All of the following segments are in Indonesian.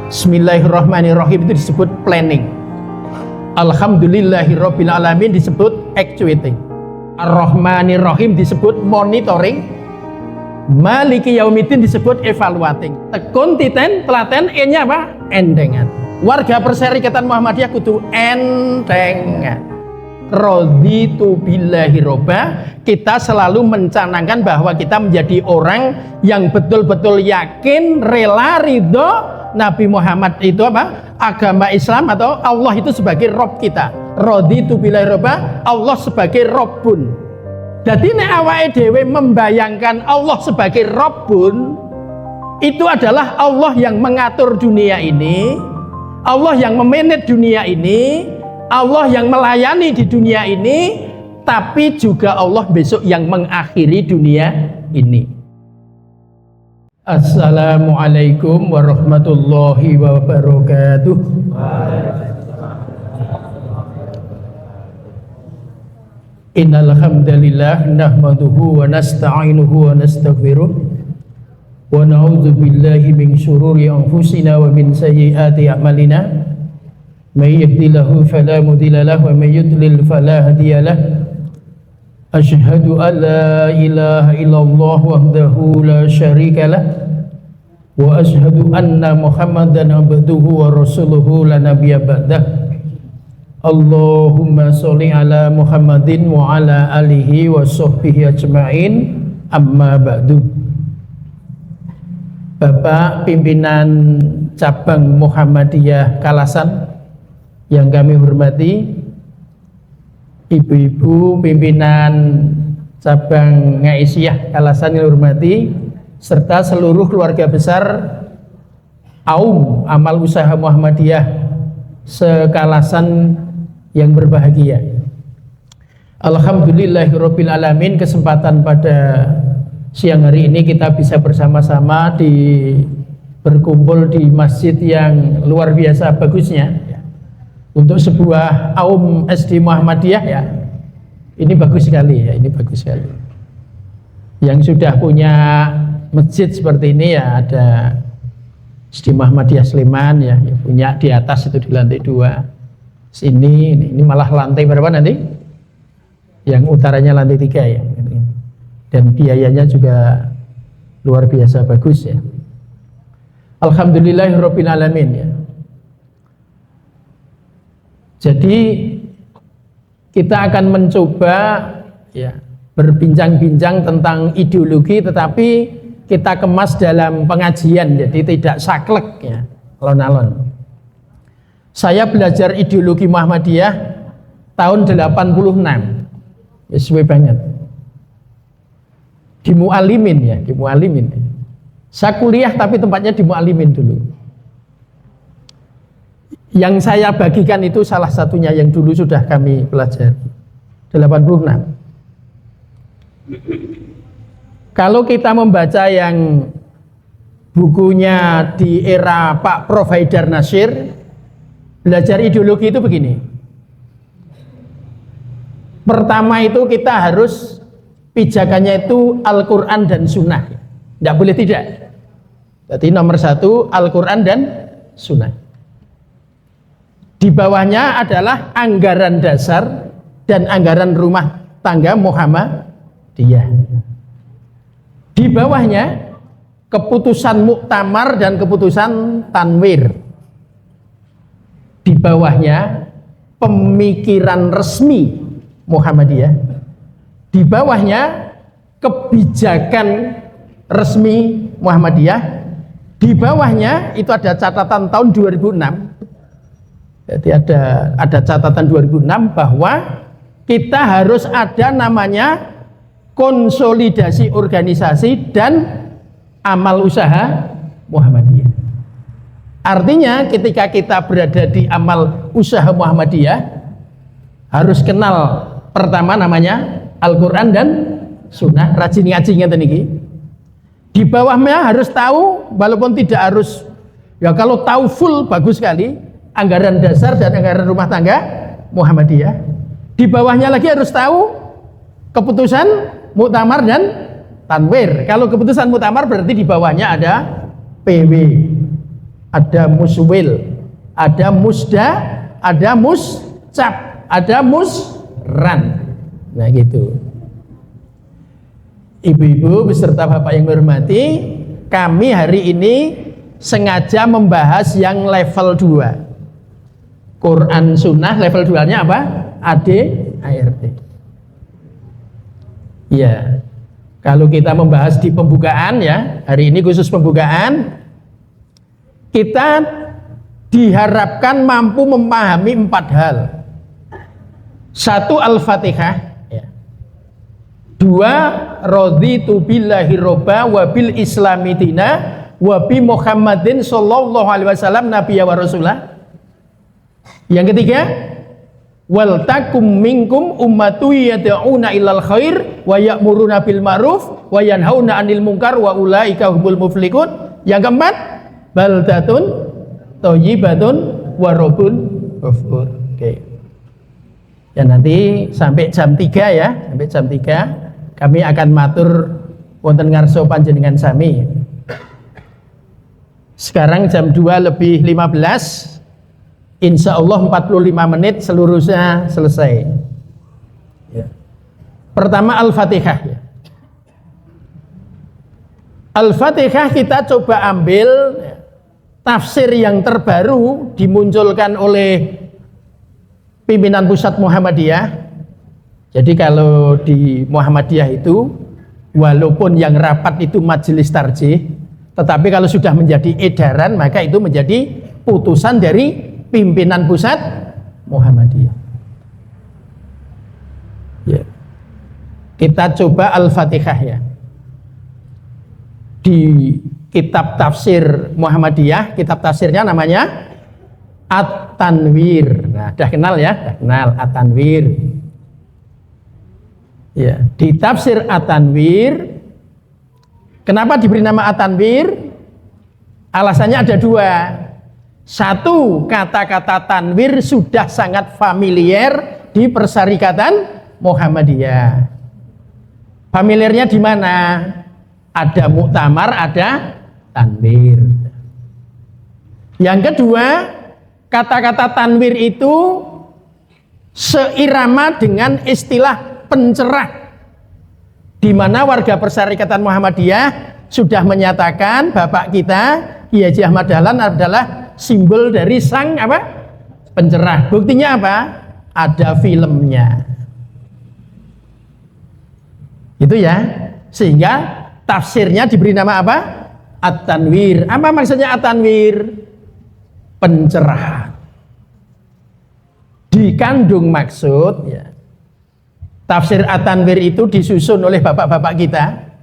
Bismillahirrahmanirrahim itu disebut planning. Alhamdulillahirabbil alamin disebut actuating. Ar-Rahmanirrahim disebut monitoring. Maliki yaumiddin disebut evaluating. Tekun titen telaten enya apa? Endengan. Warga Perserikatan Muhammadiyah kudu endengan. Raditu billahi robba. Kita selalu mencanangkan bahwa kita menjadi orang yang betul-betul yakin, rela, ridho Nabi Muhammad itu apa? Agama Islam atau Allah itu sebagai Rob kita. Raditu billahi robba, Allah sebagai Robbun. Jadi nek awake dhewe membayangkan Allah sebagai Rabbun, itu adalah Allah yang mengatur dunia ini, Allah yang memanage dunia ini, Allah yang melayani di dunia ini, tapi juga Allah besok yang mengakhiri dunia ini. Assalamualaikum warahmatullahi wabarakatuh. Innal hamdalillah nahmaduhu wa nasta'inuhu wa nastaghfiruh wa na'udzu billahi min syururi anfusina wa min sayyiati a'malina may yahdihillahu fala mudilla lahu wa may yudlil fala hadiyalah. Asyhadu an la ilaha illallah wahdahu la syarikalah wa asyhadu anna Muhammadan abduhu wa rasuluhu la nabiyya ba'dah. Allahumma sholli ala Muhammadin wa ala alihi wa sahbihi ajma'in, amma ba'du. Bapak pimpinan cabang Muhammadiyah Kalasan yang kami hormati, ibu-ibu pimpinan cabang Ngaisyah Kalasan yang hormati, serta seluruh keluarga besar Aum Amal Usaha Muhammadiyah sekalasan yang berbahagia. Alhamdulillahirabbil alamin, kesempatan pada siang hari ini kita bisa bersama-sama berkumpul di masjid yang luar biasa bagusnya untuk sebuah Aum SD Muhammadiyah ya. Ini bagus sekali ya, ini bagus sekali. Yang sudah punya masjid seperti ini ya, ada SD Muhammadiyah Sleman ya, yang punya di atas itu di lantai 2. Ini malah lantai berapa nanti? Yang utaranya lantai 3 ya. Dan biayanya juga luar biasa bagus ya. Alhamdulillahirabbil alamin ya. Jadi kita akan mencoba ya berbincang-bincang tentang ideologi, tetapi kita kemas dalam pengajian, jadi tidak saklek ya, alon-alon. Saya belajar ideologi Muhammadiyah tahun 86, ya sesuai banget. Di Mu'alimin ya, di Mu'alimin. Saya kuliah tapi tempatnya di Mu'alimin dulu. Yang saya bagikan itu salah satunya yang dulu sudah kami pelajari, 86. Kalau kita membaca yang bukunya di era Pak Prof. Haidar Nasir, belajar ideologi itu begini. Pertama itu kita harus pijakannya itu Al-Quran dan Sunnah. Tidak boleh tidak. Jadi nomor 1 Al-Quran dan Sunnah. Di bawahnya adalah anggaran dasar dan anggaran rumah tangga Muhammadiyah. Di bawahnya keputusan muktamar dan keputusan tanwir. Di bawahnya pemikiran resmi Muhammadiyah. Di bawahnya kebijakan resmi Muhammadiyah. Di bawahnya itu ada catatan tahun 2006. Jadi ada catatan 2006 bahwa kita harus ada namanya konsolidasi organisasi dan amal usaha Muhammadiyah. Artinya ketika kita berada di amal usaha Muhammadiyah harus kenal pertama namanya Al-Quran dan Sunnah, rajin ngaji ngeten iki. Di bawahnya harus tahu, walaupun tidak harus ya, kalau tahu full bagus sekali, anggaran dasar dan anggaran rumah tangga Muhammadiyah. Di bawahnya lagi harus tahu keputusan muktamar dan tanwir. Kalau keputusan muktamar berarti di bawahnya ada PW. ada muswil, ada musda, ada muscap, ada musran. Nah gitu. Ibu-ibu beserta bapak yang berhormati, kami hari ini sengaja membahas yang level 2. Quran Sunnah level 2-nya apa? AD, ART. Ya, kalau kita membahas di pembukaan ya, hari ini khusus pembukaan, kita diharapkan mampu memahami 4 hal. 1, Al-Fatihah. 2, raditu billahi robba wa bil islami dina wa bi Muhammadin sallallahu alaihi wasallam nabiyya wa rasulah. Yang ketiga, wal takum minkum ummatu yad'una ilal khair wa ya'muruna bil ma'ruf wa yanhauna 'anil munkar wa ulaika humul muflihun. Yang keempat, baldatun thayyibatun wa rabbun ghafur. Oke. Ya nanti sampai jam 3 ya, sampai jam 3 kami akan matur wonten ngarsa panjenengan sami. Sekarang jam 2 lebih 15, insya Allah 45 menit seluruhnya selesai ya. Pertama Al-Fatihah ya. Al-Fatihah kita coba ambil ya, tafsir yang terbaru dimunculkan oleh pimpinan pusat Muhammadiyah. Jadi kalau di Muhammadiyah itu walaupun yang rapat itu majelis tarjih, tetapi kalau sudah menjadi edaran maka itu menjadi putusan dari pimpinan pusat Muhammadiyah. Ya. Kita coba Al-Fatihah ya. Di kitab tafsir Muhammadiyah, kitab tafsirnya namanya At-Tanwir. Nah, dah kenal ya? Dah kenal At-Tanwir. Ya, di tafsir At-Tanwir, kenapa diberi nama At-Tanwir? Alasannya ada 2. 1, kata-kata tanwir sudah sangat familiar di Persyarikatan Muhammadiyah. Familiarnya di mana? Ada muktamar, ada tanwir. Yang kedua, kata-kata tanwir itu seirama dengan istilah pencerah, di mana warga Persyarikatan Muhammadiyah sudah menyatakan bapak kita Kiai Haji Ahmad Dahlan adalah simbol dari sang apa? Pencerah. Buktinya apa? Ada filmnya. Itu ya. Sehingga tafsirnya diberi nama apa? At-Tanwir. Apa maksudnya At-Tanwir? Pencerahan. Dikandung maksud ya. Tafsir At-Tanwir itu disusun oleh bapak-bapak kita.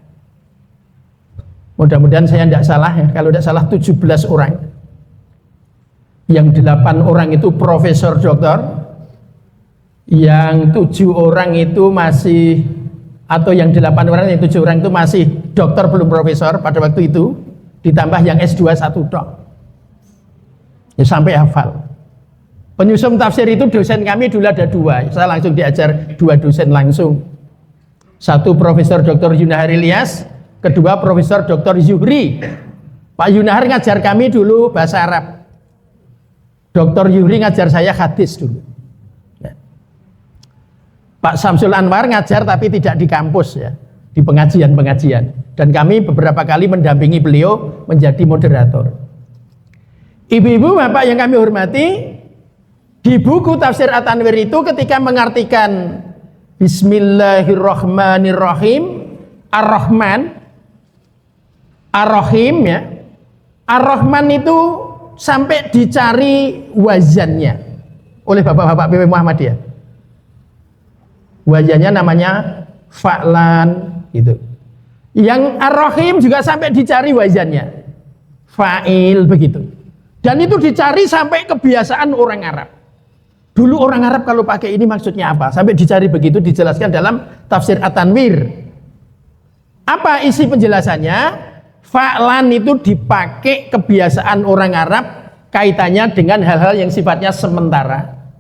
Mudah-mudahan saya tidak salah ya. Kalau tidak salah 17 orang. Yang 8 orang itu profesor doktor. Yang 7 orang itu masih, atau yang 8 orang, yang 7 orang itu masih dokter belum profesor pada waktu itu. Ditambah yang S2 1 dok. Ya sampai hafal. Penyusun tafsir itu dosen kami dulu ada 2. Saya langsung diajar 2 dosen langsung. 1 Profesor Dr. Yunahar Ilyas, kedua Profesor Dr. Zuhri. Pak Yunahar ngajar kami dulu bahasa Arab. Dr. Zuhri ngajar saya hadis dulu. Ya. Pak Samsul Anwar ngajar tapi tidak di kampus ya, di pengajian-pengajian. Dan kami beberapa kali mendampingi beliau menjadi moderator. Ibu-ibu, bapak yang kami hormati, di buku tafsir At-Tanwir itu ketika mengartikan Bismillahirrahmanirrahim, Ar-Rahman, Ar-Rahim ya. Ar-Rahman itu sampai dicari wazannya oleh bapak-bapak PP Muhammadiyah. Wazannya namanya fa'lan gitu. Yang Ar-Rahim juga sampai dicari wazannya. Fa'il begitu. Dan itu dicari sampai kebiasaan orang Arab. Dulu orang Arab kalau pakai ini maksudnya apa? Sampai dicari begitu, dijelaskan dalam tafsir At-Tanwir. Apa isi penjelasannya? Fa'lan itu dipakai kebiasaan orang Arab kaitannya dengan hal-hal yang sifatnya sementara.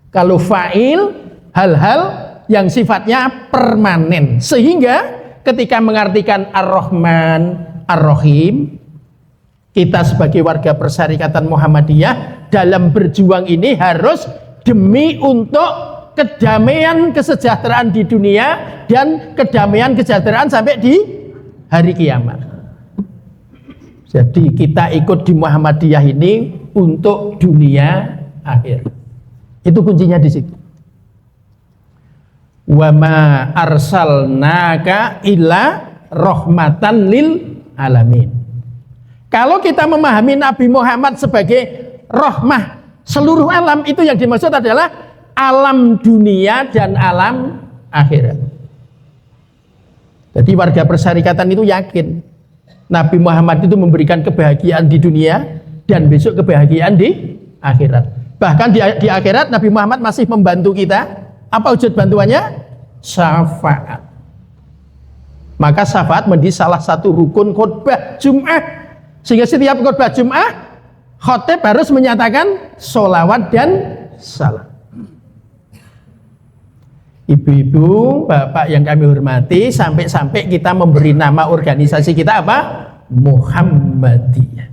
Kalau fa'il, hal-hal yang sifatnya permanen. Sehingga ketika mengartikan Ar-Rahman, Ar-Rahim, Kita sebagai warga Persyarikatan Muhammadiyah dalam berjuang ini harus demi untuk kedamaian kesejahteraan di dunia dan kedamaian kesejahteraan sampai di hari kiamat. Jadi kita ikut di Muhammadiyah ini untuk dunia akhir. Itu kuncinya di situ. Wa ma arsalnaka illa rahmatan lil alamin. Kalau kita memahami Nabi Muhammad sebagai rahmah seluruh alam, itu yang dimaksud adalah alam dunia dan alam akhirat. Jadi warga Persyarikatan itu yakin Nabi Muhammad itu memberikan kebahagiaan di dunia dan besok kebahagiaan di akhirat. Bahkan di akhirat Nabi Muhammad masih membantu kita. Apa wujud bantuannya? Syafaat. Maka syafaat menjadi salah satu rukun khutbah Jum'ah. Sehingga setiap khutbah Jum'ah, khotib harus menyatakan sholawat dan salam. Ibu-ibu, bapak yang kami hormati, sampai-sampai kita memberi nama organisasi kita apa? Muhammadiyah.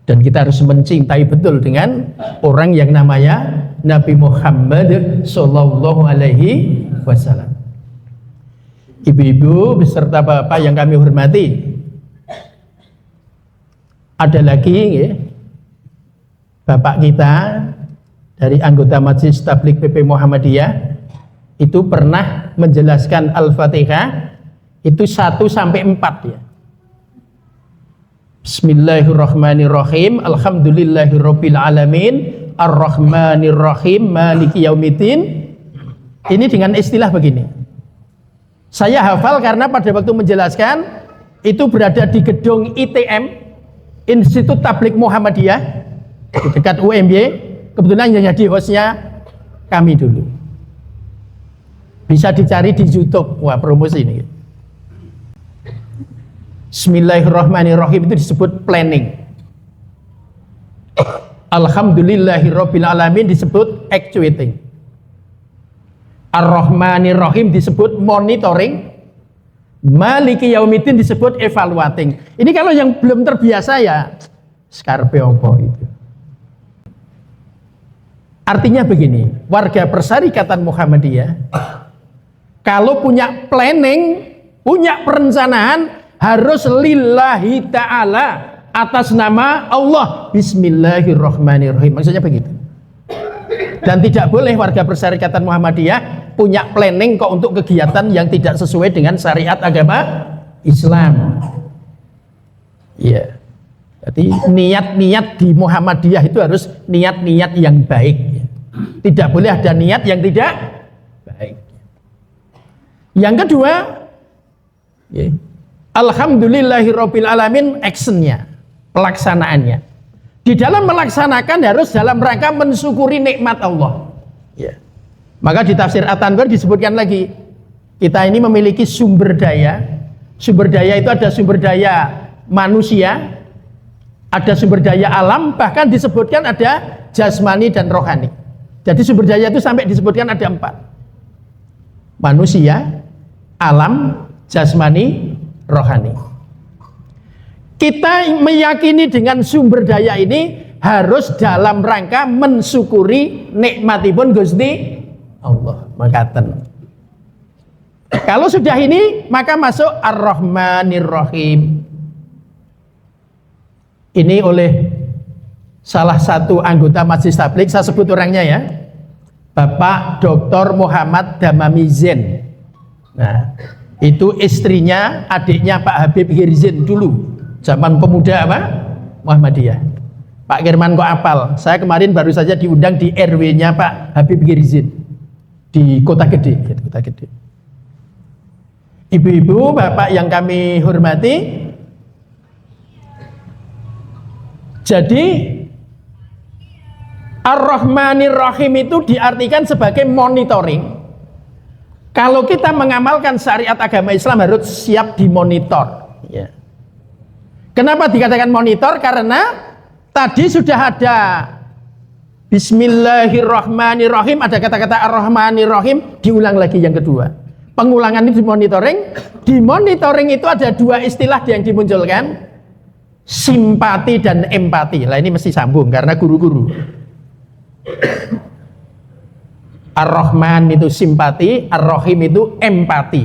Dan kita harus mencintai betul dengan orang yang namanya Nabi Muhammad Sallallahu Alaihi Wasallam. Ibu-ibu beserta bapak yang kami hormati, ada lagi ya, bapak kita dari anggota Majelis Tabligh PP Muhammadiyah itu pernah menjelaskan Al-Fatihah itu 1 sampai 4 ya. Bismillahirrahmanirrahim. Alhamdulillahirabbil alamin. Ar-Rahmanirrahim. Maliki yaumiddin. Ini dengan istilah begini. Saya hafal karena pada waktu menjelaskan itu berada di gedung ITM, Institut Tabligh Muhammadiyah, di dekat UMY. Kebetulan yang jadi hostnya kami dulu. Bisa dicari di YouTube. Wah, promosi ini. Bismillahirrahmanirrahim itu disebut planning. Alhamdulillahirabbil alamin disebut actuating. Ar-Rahmanirrahim disebut monitoring. Maliki yaumiddin disebut evaluating. Ini kalau yang belum terbiasa ya skarpe opo itu. Artinya begini, warga Persyarikatan Muhammadiyah kalau punya planning, punya perencanaan harus lillahi ta'ala, atas nama Allah. Bismillahirrahmanirrahim. Maksudnya begitu. Dan tidak boleh warga Persyarikatan Muhammadiyah punya planning kok untuk kegiatan yang tidak sesuai dengan syariat agama Islam. Ya. Jadi niat-niat di Muhammadiyah itu harus niat-niat yang baik. Tidak boleh ada niat yang tidak baik. Yang kedua, ya, alhamdulillahirabbil alamin, actionnya, pelaksanaannya. Di dalam melaksanakan harus dalam rangka mensyukuri nikmat Allah. Ya. Maka di tafsir At-Tanwir disebutkan lagi, kita ini memiliki sumber daya. Sumber daya itu ada sumber daya manusia, ada sumber daya alam, bahkan disebutkan ada jasmani dan rohani. Jadi sumber daya itu sampai disebutkan ada 4. Manusia, alam, jasmani, rohani. Kita meyakini dengan sumber daya ini harus dalam rangka mensyukuri nikmatipun Gusti Allah. Makaten. Kalau sudah ini maka masuk Ar-Rahmanir-Rahim. Ini oleh salah satu anggota Majelis Tabligh, saya sebut orangnya ya, Bapak Dr. Muhammad Damamizin. Nah, itu istrinya, adiknya Pak Habib Girzin dulu, zaman pemuda apa? Muhammadiyah. Pak Kirman kok apal? Saya kemarin baru saja diundang di RW-nya Pak Habib Girzin di Kota Gede, Kota Gede. Ibu-ibu, bapak yang kami hormati, jadi Ar-Rahmanir-Rahim itu diartikan sebagai monitoring. Kalau kita mengamalkan syariat agama Islam harus siap dimonitor. Ya. Kenapa dikatakan monitor? Karena tadi sudah ada Bismillahirrahmanirrahim, ada kata-kata Ar-Rahmanir-Rahim, diulang lagi yang kedua. Pengulangan itu dimonitoring. Di monitoring itu ada 2 istilah yang dimunculkan. simpati dan empati. Lah ini mesti sambung karena guru-guru. Ar-Rahman itu simpati, Ar-Rahim itu empati.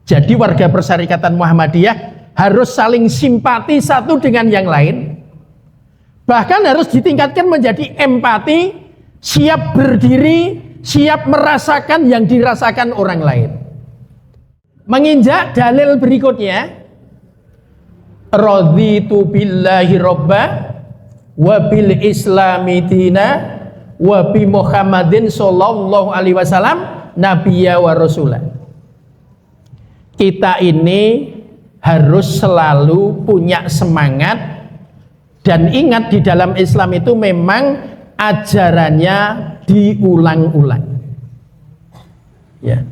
Jadi warga Persyarikatan Muhammadiyah harus saling simpati satu dengan yang lain. Bahkan harus ditingkatkan menjadi empati, siap berdiri, siap merasakan yang dirasakan orang lain. Menginjak dalil berikutnya, raditu billahi robba wa bil islami dina wa bi Muhammadin sallallahu alaihi wasallam nabiyya wa rasulah. Kita ini harus selalu punya semangat dan ingat di dalam Islam itu memang ajarannya diulang-ulang. Ya.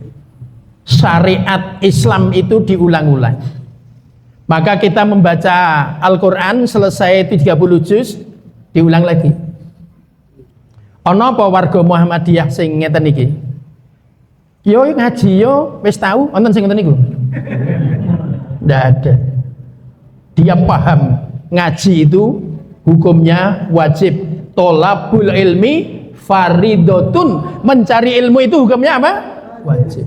Syariat Islam itu diulang-ulang. Maka kita membaca Al-Quran selesai 30 juz, diulang lagi. Ono apa warga Muhammadiyah sing ngeten iki? Yo ngaji yo wis tahu, wonten sing ngeten niku? Ndak ada. Dia paham ngaji itu hukumnya wajib. Tolabul ilmi faridotun. Mencari ilmu itu hukumnya apa? Wajib.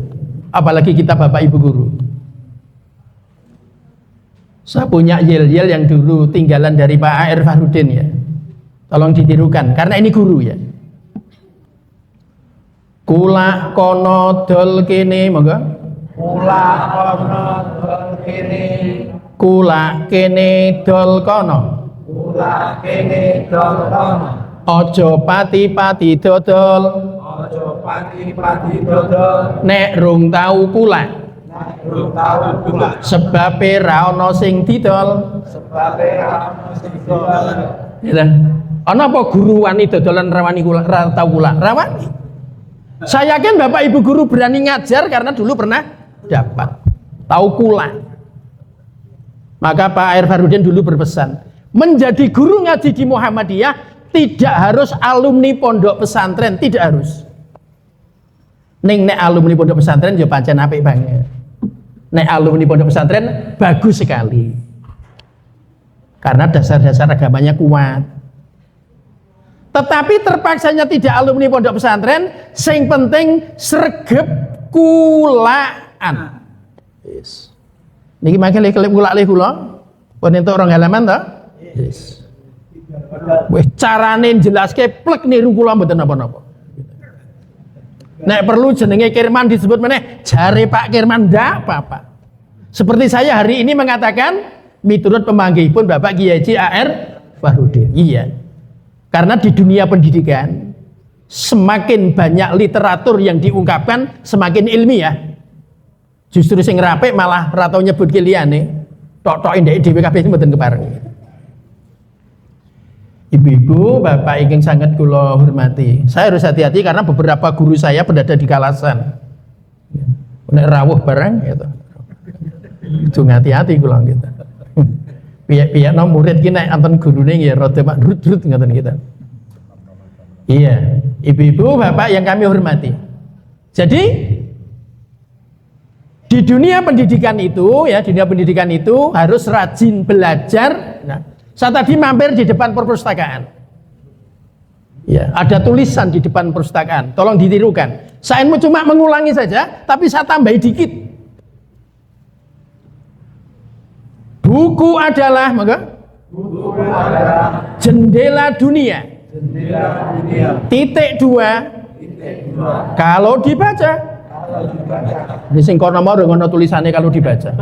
Apalagi kita bapak ibu guru. Saya punya yel-yel yang dulu tinggalan dari Pak A.R. Fahrudin ya. Tolong ditirukan karena ini guru ya. Kula kono dol kene monggo. Kula kono dol kene. Kula kene dol kono. Kula kene dol kono. Ojo pati-pati dodol. Ojo pati-pati dodol. Nek rung tau kula. Sebabe ra ono sing didol. Sebabe ra ono sing didol. Ya. Ana apa guru wani dodolan rawani kula ra tau kula? Rawani. Saya yakin Bapak Ibu guru berani ngajar karena dulu pernah dapat tahu kula. Maka Pak A.R. Fahrudin dulu berpesan, menjadi guru ngaji di Muhammadiyah tidak harus alumni pondok pesantren, tidak harus. Ning nek alumni pondok pesantren ya pancen apik banget. Nek alumni pondok pesantren bagus sekali. Karena dasar-dasar agamanya kuat. Tetapi terpaksanya tidak alumni pondok pesantren, sing penting sregep kulaan. Yes. Niki makin kelip kulak le kula. Pun entuk orang halaman to? Yes. Wis carane jelaske plek niru kula mboten napa-napa. Nek perlu jenenge Kirman disebut meneh jare Pak Kirman ndak apa-apa. Seperti saya hari ini mengatakan miturut pemanggihipun Bapak Kiai Haji A.R. Fahrudin. Iya. Karena di dunia pendidikan semakin banyak literatur yang diungkapkan semakin ilmiah. Justru sing rapik malah ra tau nyebut liyane. Tok-tok ndek dhewe kabeh mboten kepareng. Ibu-ibu, bapak ingin sangat kula hormati. Saya harus hati-hati karena beberapa guru saya berada di Kalasan. Nek rawuh barang gitu. Itu hati-hati kula gitu. Piye-piye no murid ki nek anten gurune nggih rada mak drut-drut ngoten kita. Iya, ibu-ibu, bapak yang kami hormati. Jadi di dunia pendidikan itu ya, di dunia pendidikan itu harus rajin belajar. Nah, saya tadi mampir di depan perpustakaan. Ya, ada tulisan di depan perpustakaan. Tolong ditirukan. Saya mau cuma mengulangi saja, tapi saya tambahi dikit. Buku adalah, buku adalah jendela dunia. Jendela dunia. Titik dua. Kalau dibaca. Di sing kono mau ngono tulisannya kalau dibaca.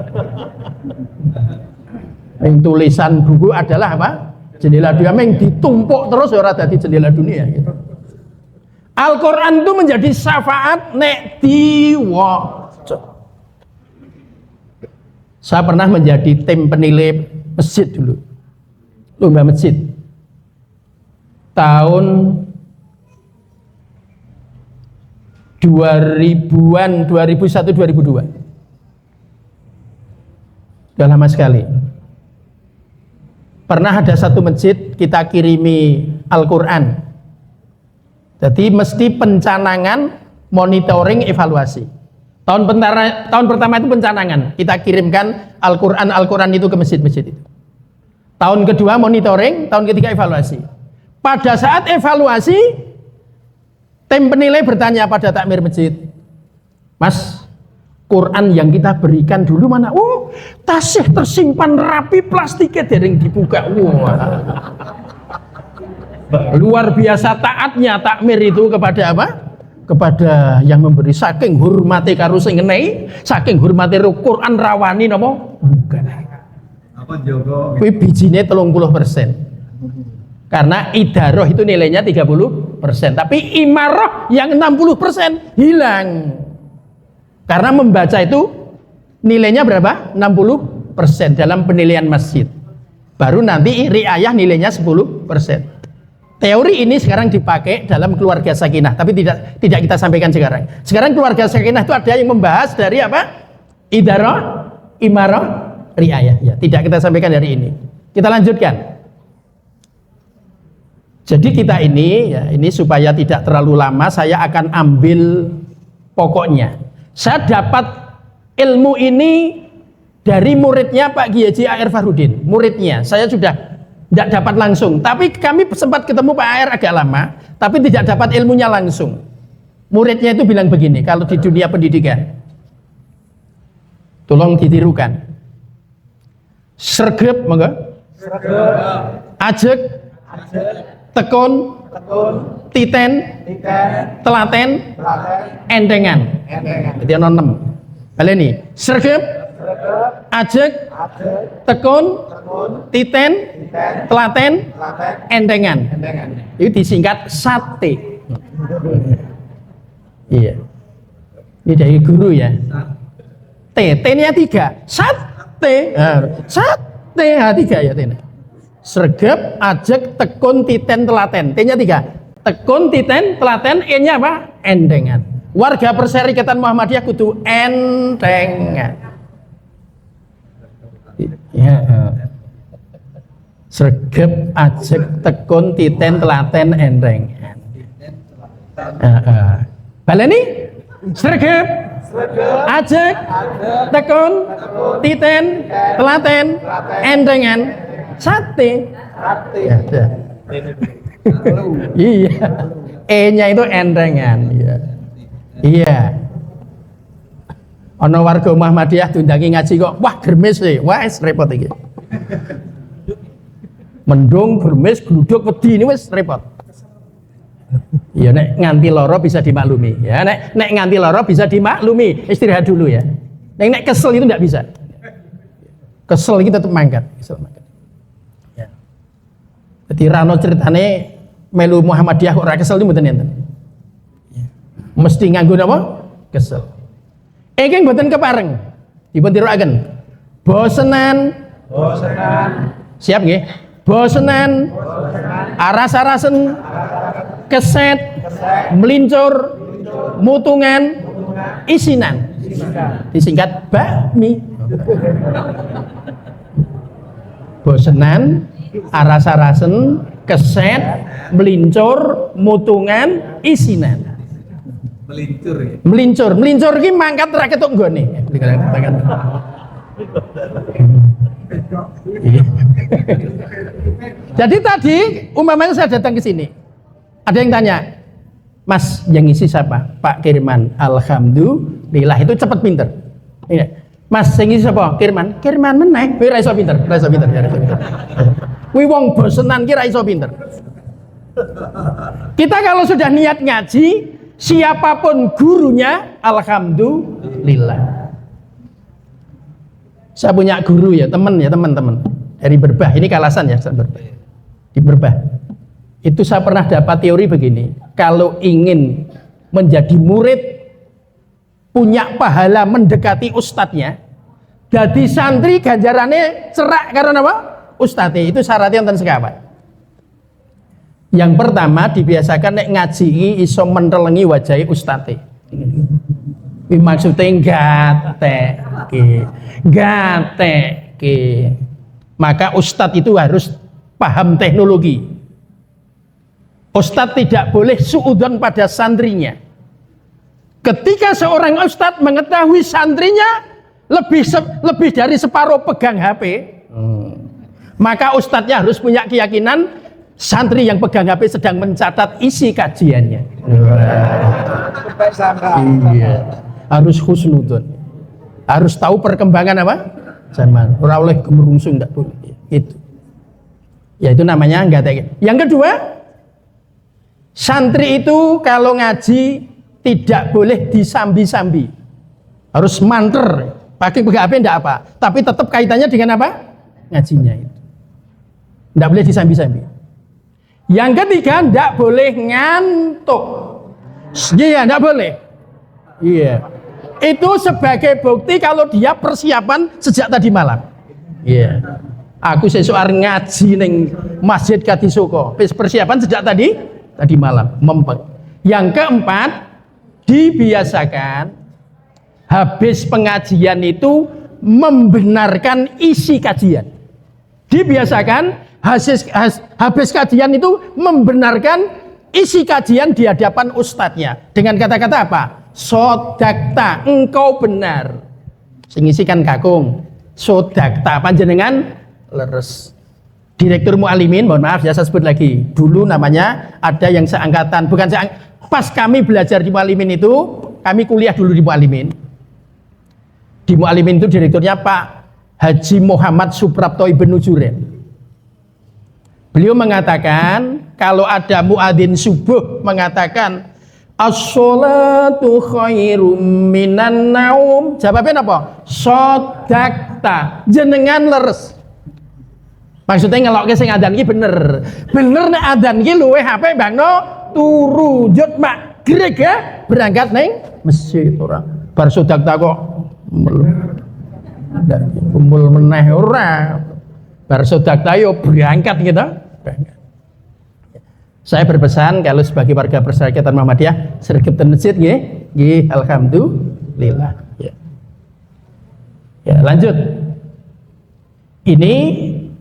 Yang tulisan buku adalah apa? Jendela dunia. Meng ditumpuk terus ora dadi jendela dunia. Gitu. Al-Quran itu menjadi syafaat nek diwaca. Saya pernah menjadi tim penilai masjid dulu, lomba masjid tahun 2000-an, 2001-2002. Sudah lama sekali. Pernah ada satu masjid kita kirimi Al-Quran. Jadi mesti pencanangan, monitoring, evaluasi. Tahun pertama itu pencanangan, kita kirimkan Al-Quran itu ke masjid-masjid itu. Tahun kedua monitoring, tahun ketiga evaluasi. Pada saat evaluasi, tim penilai bertanya pada takmir masjid, Mas, Quran yang kita berikan dulu mana? Oh, tasih tersimpan rapi, plastiknya dereng dibuka. Wah. Luar biasa taatnya takmir itu kepada apa? Kepada yang memberi, saking hormati karo sing ngenehi, saking hormati Quran rawani napa? Bukan. Apa jogo? Kuwi bijine 30%. Karena idaroh itu nilainya 30%, tapi imaroh yang 60% hilang. Karena membaca itu nilainya berapa? 60% dalam penilaian masjid. Baru nanti riayah nilainya 10%. Teori ini sekarang dipakai dalam keluarga sakinah, tapi tidak kita sampaikan sekarang. Sekarang keluarga sakinah itu ada yang membahas dari apa? Idaroh, imaroh, riayah. Ya, tidak kita sampaikan hari ini. Kita lanjutkan. Jadi kita ini, ya, ini supaya tidak terlalu lama, saya akan ambil pokoknya. Saya dapat ilmu ini dari muridnya Pak Kiai Haji A.R. Farudin. Muridnya, saya sudah tidak dapat langsung. Tapi kami sempat ketemu Pak A.R. agak lama, tapi tidak dapat ilmunya langsung. Muridnya itu bilang begini, kalau di dunia pendidikan, tolong ditirukan. Sregep, monggo. Ajek, tekun, titen, telaten, endengan. Jadi ono 6. Baleni. Sregep, ajek, tekun, titen, telaten, endengan. Itu disingkat sate. Iya. Ini dari guru ya. T-nya 3. Sate. Sate 3 ya T-nya. Sregep, ajek, tekun, titen, telaten. T-nya 3. Tekun, titen, telaten, E-nya apa? Endengan. Warga Perserikatan Muhammadiyah kudu endengan. Ya. Sregep, ajek, tekun, titen, telaten, endengan. Baleni? Sregep, ajek, tekun, titen, telaten, endengan. Sate. Ya, ya. Iya. E-nya itu endengan. Iya. Iya. Ono warga Muhammadiyah diundangi ngaji kok, wah germes sih, wah repot iki. Mendung germes gluduk wedi ini wis repot. Ya nek nganti loro bisa dimaklumi. Ya nek nganti loro bisa dimaklumi, istirahat dulu ya. Nek kesel itu enggak bisa. Kesel kita tetap mangkat, kesel mangkat. Jadi rano ceritane melu Muhammadiyah kok ora kesel itu mboten enten. Mesti nganggo napa? Kesel. Engking mboten kepareng. Dipun tirukaken. Bosenan. Siap nggih? Bosenan. Aras-arasen. Keset. Melincur. Mutungan. Isinan. Disingkat bakmi. Bosenan. Aras-arasen, keset, melincur, mutungan, isinan. Melincur ya? Melincur ini mangkat ra ketok nggone. Jadi tadi umpamanya saya datang ke sini, ada yang tanya, Mas yang ngisi siapa? Pak Kirman. Alhamdulillah, itu cepat pinter. Ini. Mas yang ngisi siapa? Kirman meneh. Kowe ra iso pinter, ra iso pinter. Kuwi wong bosenan ki ra iso pinter. Kita kalau sudah niat ngaji, siapapun gurunya, alhamdulillah. Saya punya guru ya, teman-teman dari Berbah. Ini Kalasan ya, Berbah. Di Berbah. Itu saya pernah dapat teori begini. Kalau ingin menjadi murid, punya pahala mendekati ustadznya, jadi santri ganjarannya cerak karena apa? Ustadz itu syaratnya enten sekawan. Yang pertama dibiasakan nek ngaji iso mentelengi wajahi ustadz. Iki maksudnya gateke. Maka ustadz itu harus paham teknologi. Ustadz tidak boleh suudzon pada santrinya. Ketika seorang ustadz mengetahui santrinya lebih dari separuh pegang HP, Maka ustadznya harus punya keyakinan santri yang pegang HP sedang mencatat isi kajiannya. Iya. Harus husnudon. Harus tahu perkembangan apa? Zaman. Ora oleh gemerungsung enggak boleh. Itu. Ya itu namanya enggak ada. Yang kedua, santri itu kalau ngaji tidak boleh disambi-sambi. Harus manter. Pakai HP enggak apa. Tapi tetap kaitannya dengan apa? Ngajinya itu. Enggak boleh disambi-sambi. Yang ketiga, enggak boleh ngantuk. Iya, enggak boleh. Iya. Itu sebagai bukti kalau dia persiapan sejak tadi malam. Iya. Aku sesuar ngaji ning Masjid Kadisoko. Persiapan sejak tadi malam, mempeng. Yang keempat, dibiasakan habis pengajian itu membenarkan isi kajian. Dibiasakan habis kajian itu membenarkan isi kajian di hadapan ustadznya dengan kata-kata apa? Sodakta, engkau benar. Sing isi kan kakung. Sodakta, panjenengan leres. Direktur Mu'alimin, mohon maaf ya saya sebut lagi. Dulu namanya ada yang seangkatan, bukan pas kami belajar di Mu'alimin itu, kami kuliah dulu di Mu'alimin. Di Mu'alimin itu direkturnya Pak Haji Muhammad Suprapto Ibnu Juren. Beliau mengatakan kalau ada muadzin subuh mengatakan as-sholatu khairum minan naum, jawabnya apa? Sodakta, jenengan leres. Maksudnya ngelok sing adan ki bener. Bener nek adan ki luweh HP bangno turu jut magrib ya berangkat neng masjid ora. Bar sodakta kok kumpul meneh ora. Bar sodakta yo berangkat gitu. Saya berpesan kalau sebagai warga Perserikatan Muhammadiyah sergap ten masjid nggih, alhamdulillah. Ya, lanjut. Ini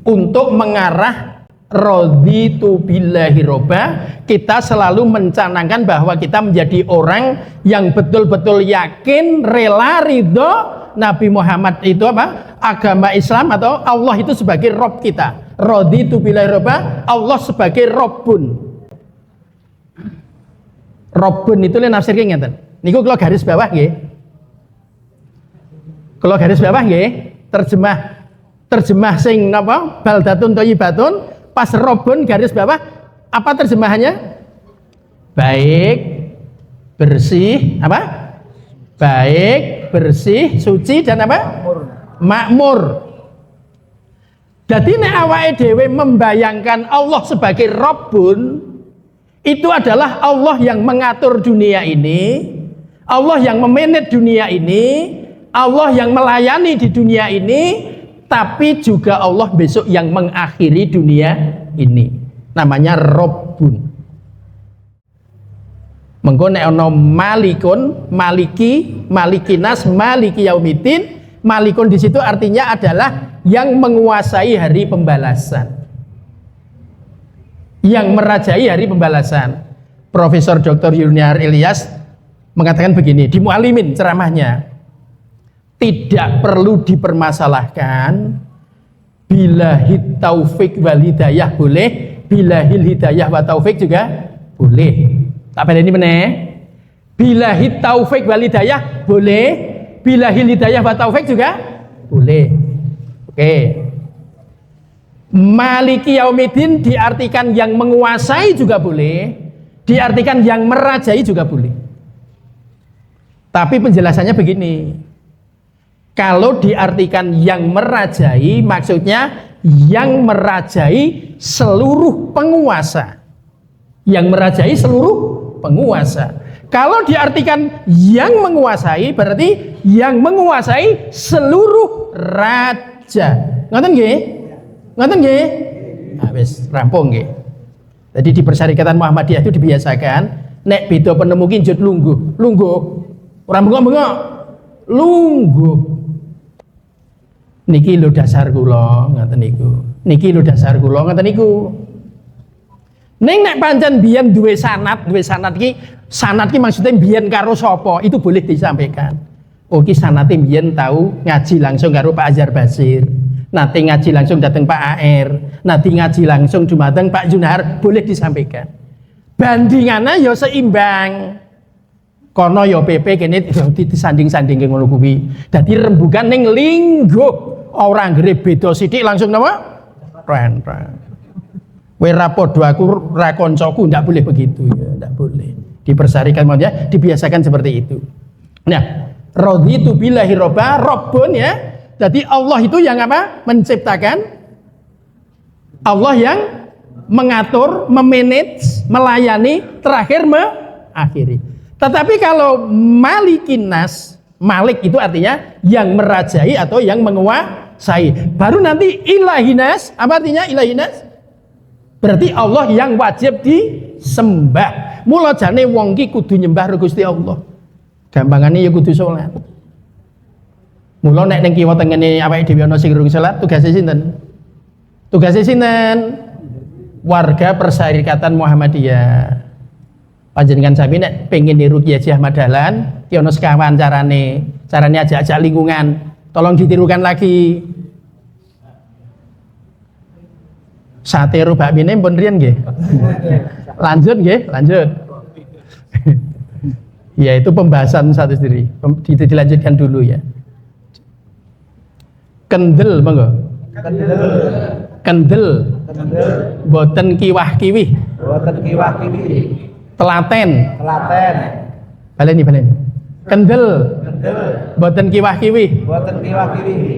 untuk mengarah raditu billahi robba, kita selalu mencanangkan bahwa kita menjadi orang yang betul-betul yakin, rela, ridho Nabi Muhammad itu apa? Agama Islam atau Allah itu sebagai Rob kita. Raditu billahi robba, Allah sebagai Robbun. Robbun itu le nafsir ngeten. Niku kalau garis bawah nggih. Kalau garis bawah nggih, terjemah sing napa? Baldatun thayyibatun, pas Robbun garis bawah apa terjemahannya? Baik, bersih, apa? Baik, bersih, suci dan apa? Makmur. Jadi nek awake dhewe membayangkan Allah sebagai Robbun, itu adalah Allah yang mengatur dunia ini, Allah yang memanage dunia ini, Allah yang melayani di dunia ini, tapi juga Allah besok yang mengakhiri dunia ini. Namanya Robbun. Mengko nek ana malikun, maliki, malikinas, maliki yaumiddin, malikun di situ artinya adalah yang menguasai hari pembalasan. Yang merajai hari pembalasan. Profesor Dr. Yuniar Ilyas mengatakan begini di Mu'alimin ceramahnya, tidak perlu dipermasalahkan bilahit taufik wal hidayah boleh, bilahil hidayah wa taufik juga boleh. Tak pada ini meneh, bilahit taufik wal hidayah boleh, bilahil hidayah wa taufik juga boleh. Oke. Maliki yaumiddin diartikan yang menguasai juga boleh, diartikan yang merajai juga boleh. Tapi penjelasannya begini, kalau diartikan yang merajai, maksudnya yang merajai seluruh penguasa, yang merajai seluruh penguasa. Kalau diartikan yang menguasai, berarti yang menguasai seluruh raja. Ngoten nggih? Ngoten nggih? Nah, wis rampung nggih. Jadi di Persyarikatan Muhammadiyah itu dibiasakan nek beda penemu ki njut lungguh. Lungguh. Ora bengok-bengok. Lungguh. Niki lho dasar kula, ngoten niku. Niki lho dasar kula, ngoten niku. Ning nek pancen biyen duwe sanad ki maksudnya biyen karo sapa, itu boleh disampaikan. Oh ki sanate biyen tahu ngaji langsung karo Pak Azhar Basir. Nanti ngaji langsung datang Pak AR, nanti ngaji langsung dumateng Pak Junhar, boleh disampaikan. Bandingannya ya seimbang. Kono ya PP kene disanding-sanding ngono kuwi. Dadi rembugan ning linggo ora nggere beda sithik langsung napa? Ren. Kowe ra padha aku ra kancaku, ndak boleh begitu ya, ndak boleh. Dipersarikan maksudnya dibiasakan seperti itu. Nah, raditu billahi robba, rabbun ya. Jadi Allah itu yang apa? Menciptakan. Allah yang mengatur, memanage, melayani, terakhir mengakhiri. Tetapi kalau malikin nas, malik itu artinya yang merajai atau yang menguasai. Baru nanti ilahinas, apa artinya ilahinas? Berarti Allah yang wajib disembah. Mula jane wong ki kudu nyembah Gusti Allah. Gampangane ya kudu salat. Mula nek ning kiwa tengene awake dhewe ana sing durung salat, tugase sinten? Tugase sinten? Warga Persyarikatan Muhammadiyah. Panjenengan sami nek pengen niru Kiai Haji Ahmad Dahlan, ki ana sekawan carane ajak-ajak lingkungan. Tolong ditirukan lagi. Sate rubak mine pun riyen nggih. Lanjut nggih, lanjut. Ya itu pembahasan satu sendiri. Dilanjutkan dulu ya. Kendel monggo. Kendel. Boten kiwah-kiwih. Telaten. Baleni. Kendel. Boten kiwah-kiwih.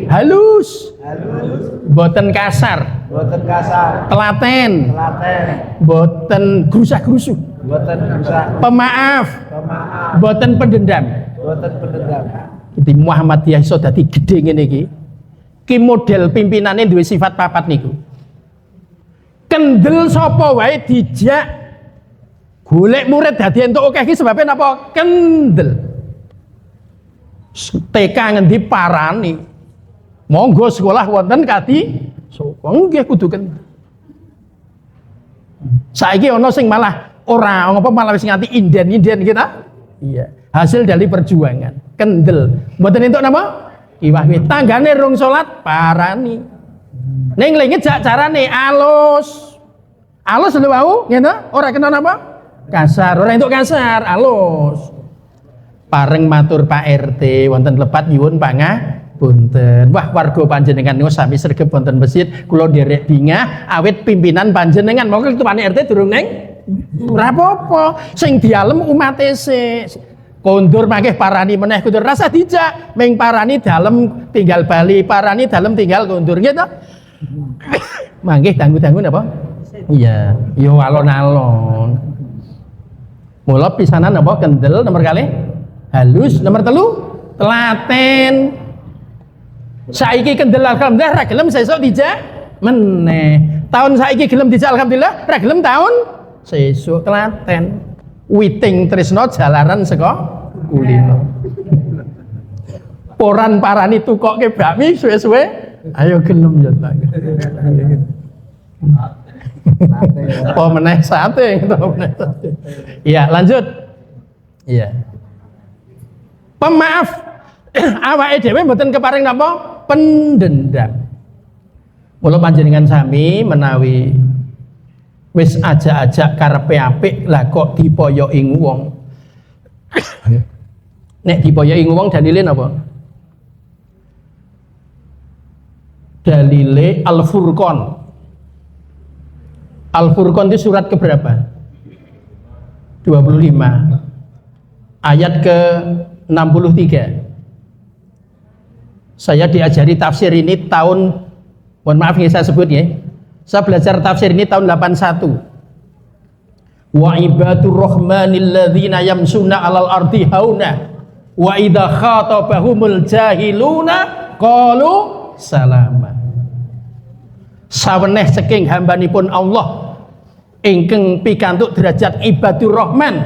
Halus. Boten kasar. Telaten. Boten grusak-grusuk. Pemaaf. Boten pendendam. Jadi Muhammadiyah iso dadi gedhe ngene iki. Ki model pimpinane duwe sifat papat niku. Kendel sapa wae dijak golek murid dadi entuk akeh iki sebabe napa? Kendel. TK ngendi parani. Monggo sekolah wonten kadi sapa nggih kudu kendel. Saiki ana sing malah ora ngapa malah wis nganti inden-inden kita. Iya, hasil dari perjuangan. Kendel. Mboten entuk napa? Kiwah-kiwih. Tanggane rung salat parani. Ning lengit jak carane alus. Alus lho wau, ngene ora kena napa? Kasar, ora entuk kasar, alus. Pareng matur Pak RT wonten lepat nyuwun pangapunten. Wah warga panjenengan niku sami sregep wonten masjid, kula nderek bingah awit pimpinan panjenengan. Monggo ketuane RT durung ning ora apa-apa. Sing dialem umate sik. Kondur mangke parani meneh kondur rasa dijak, ming parani dalem tinggal bali, parani dalem tinggal kondur nggih to. Mangke dangu-dangu napa? Iya, yo alon-alon. Mula pisanan apa kendel nomor kali? Halus nomor telu telaten. Saiki kendel alhamdulillah ra gelem sesuk dijak meneh. Tahun saiki gelem dijak alhamdulillah, ra gelem tahun sesuk telaten. Witing tresno jalaran saka kulino. Poran parani tukokke bakmi suwe-suwe ayo gelem ya ta. Apa meneh sate gitu meneh. Iya, lanjut. Iya. Pemaaf. Awake dhewe mboten keparing napa? Pendendam. Mula panjenengan sami menawi wis ajak-ajak karepe apik lah kok dipoyoki wong. Nek dipoyoki wong dalile napa? Dalile Al-Furqan. Al-Furqan itu surat keberapa? 25. Ayat ke 63. Saya diajari tafsir ini tahun, mohon maaf yang saya sebut ya. Saya belajar tafsir ini tahun 81. Wa ibadur rahmanil ladzina yamsuna 'alal ardi hauna wa idza khatabahumul jahiluna qalu salama. Saweneh saking hambanipun Allah ingkang pikantuk derajat ibadur rahman,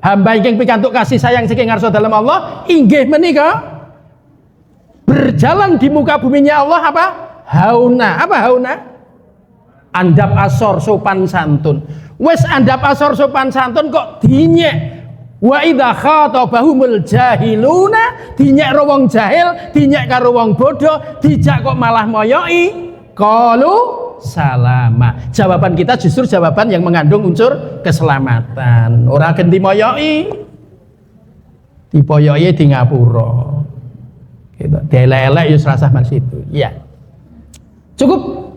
hamba ingkang pikantuk kasih sayang saking ngarsa dalem Allah, inggih menika berjalan di muka buminya Allah apa? Hauna. Apa hauna? Andap asor sopan santun. Wes andap asor sopan santun kok dinyek Wa idza khatabahumul jahiluna, dinyek karo wong jahil, dinyek karo wong bodoh, dijak kok malah moyoki, qalu salama. Jawaban kita justru jawaban yang mengandung unsur keselamatan. Ora genti moyoki. Dipoyoki di ngapura. Gitu. Delek-elek ya serasah mas itu. Iya. Cukup.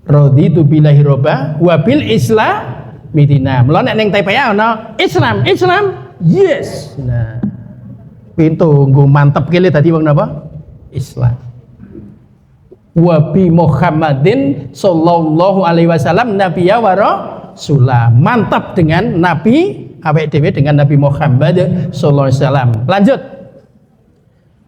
Raditu billahi robba wa bil islam midina. Mula nek ning TPA ana Islam, yes. Nah. Pintu nggo mantep kele tadi wong napa? Islam. Wa bi Muhammadin sallallahu alaihi wasallam nabiyya wa rasulah. Mantap dengan nabi awake dhewe dengan Nabi Muhammad sallallahu alaihi wasallam. Lanjut.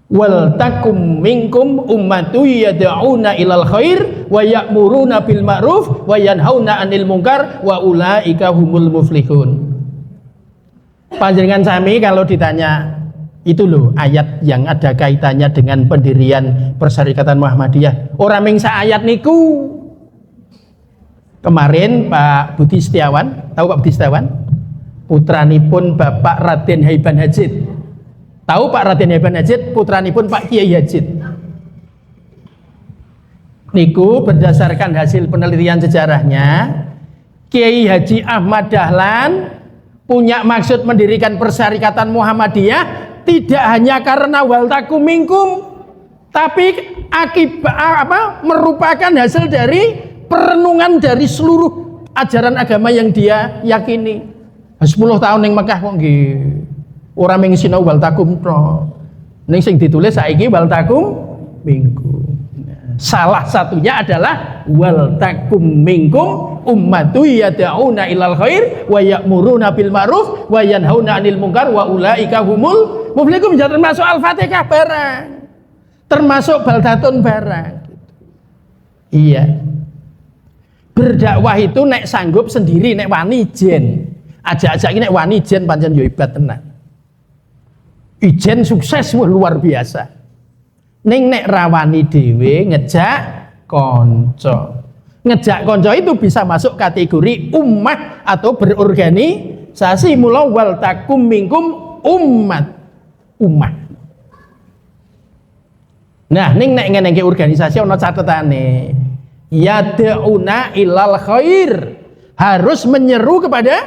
Wal takum minkum ummatu yad'una ilal khair wa ya'muruna bil ma'ruf wa yanhauna 'anil munkar wa ulaika humul muflihun. Panjenengan sami kalau ditanya itu loh ayat yang ada kaitannya dengan pendirian Persyarikatan Muhammadiyah. Ora ming sak ayat niku. Kemarin Pak Budi Setiawan, tahu Pak Budi Setiawan? Putranipun Bapak Raden Haiban Hajid. Tahu Pak Raden Haiban Hajid, putranipun Pak Kiai Hajid. Niku berdasarkan hasil penelitian sejarahnya, Kiai Haji Ahmad Dahlan punya maksud mendirikan Persyarikatan Muhammadiyah tidak hanya karena wal takum minkum, tapi merupakan hasil dari perenungan dari seluruh ajaran agama yang dia yakini. 10 tahun ning Mekah kok nggih ora mung sinau wal takum tok. Ning sing ditulis saiki wal takum minkum. Salah satunya adalah wal takum minkum ummatu yad'una ilal khair wa ya'muruna bil ma'ruf wa yanhauna 'anil munkar wa ulaika humul muflihun. Termasuk Al-Fatihah barang. Termasuk baldatun barang. Iya. Berdakwah itu nek sanggup sendiri, nek wani jen. Ajak-ajak ini nek wani jen pancen yo hebat tenan. Ijen sukses luar biasa. Ning nek rawani dhewe ngejak konco. Ngejak konco itu bisa masuk kategori ummah atau berorganisasi. Mula wal takum minkum ummah. Nah, ning nek ngene iki organisasi ana catetane. Yad'una ilal khair. Harus menyeru kepada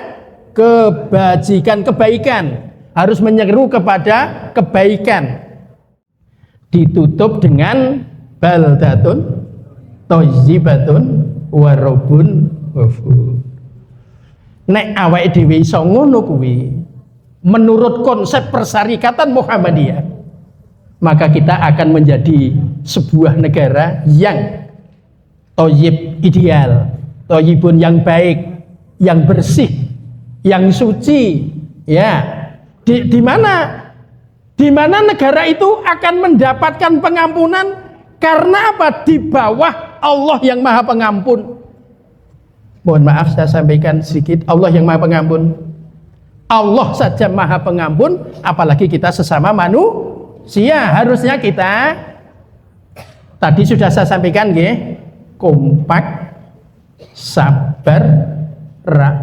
kebaikan. Harus menyeru kepada kebaikan. Ditutup dengan baldatun thayyibatun wa rabbun ghafur. Nek awake dhewe iso ngono kuwi menurut konsep Persyarikatan Muhammadiyah, maka kita akan menjadi sebuah negara yang thayyib ideal, thayyibun yang baik, yang bersih, yang suci, ya. Di mana negara itu akan mendapatkan pengampunan karena apa? Di bawah Allah yang Maha Pengampun. Mohon maaf saya sampaikan sedikit, Allah yang Maha Pengampun. Allah saja Maha Pengampun, apalagi kita sesama manusia. Harusnya kita tadi sudah saya sampaikan nggih, kompak, sabar,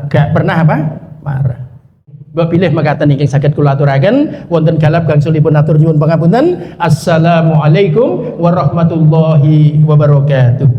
gak pernah apa? Marah. Wabilih makaten ingkang saged kula aturaken wonten galap gangsulipun atur nyuwun pangapunten. Assalamualaikum warahmatullahi wabarakatuh.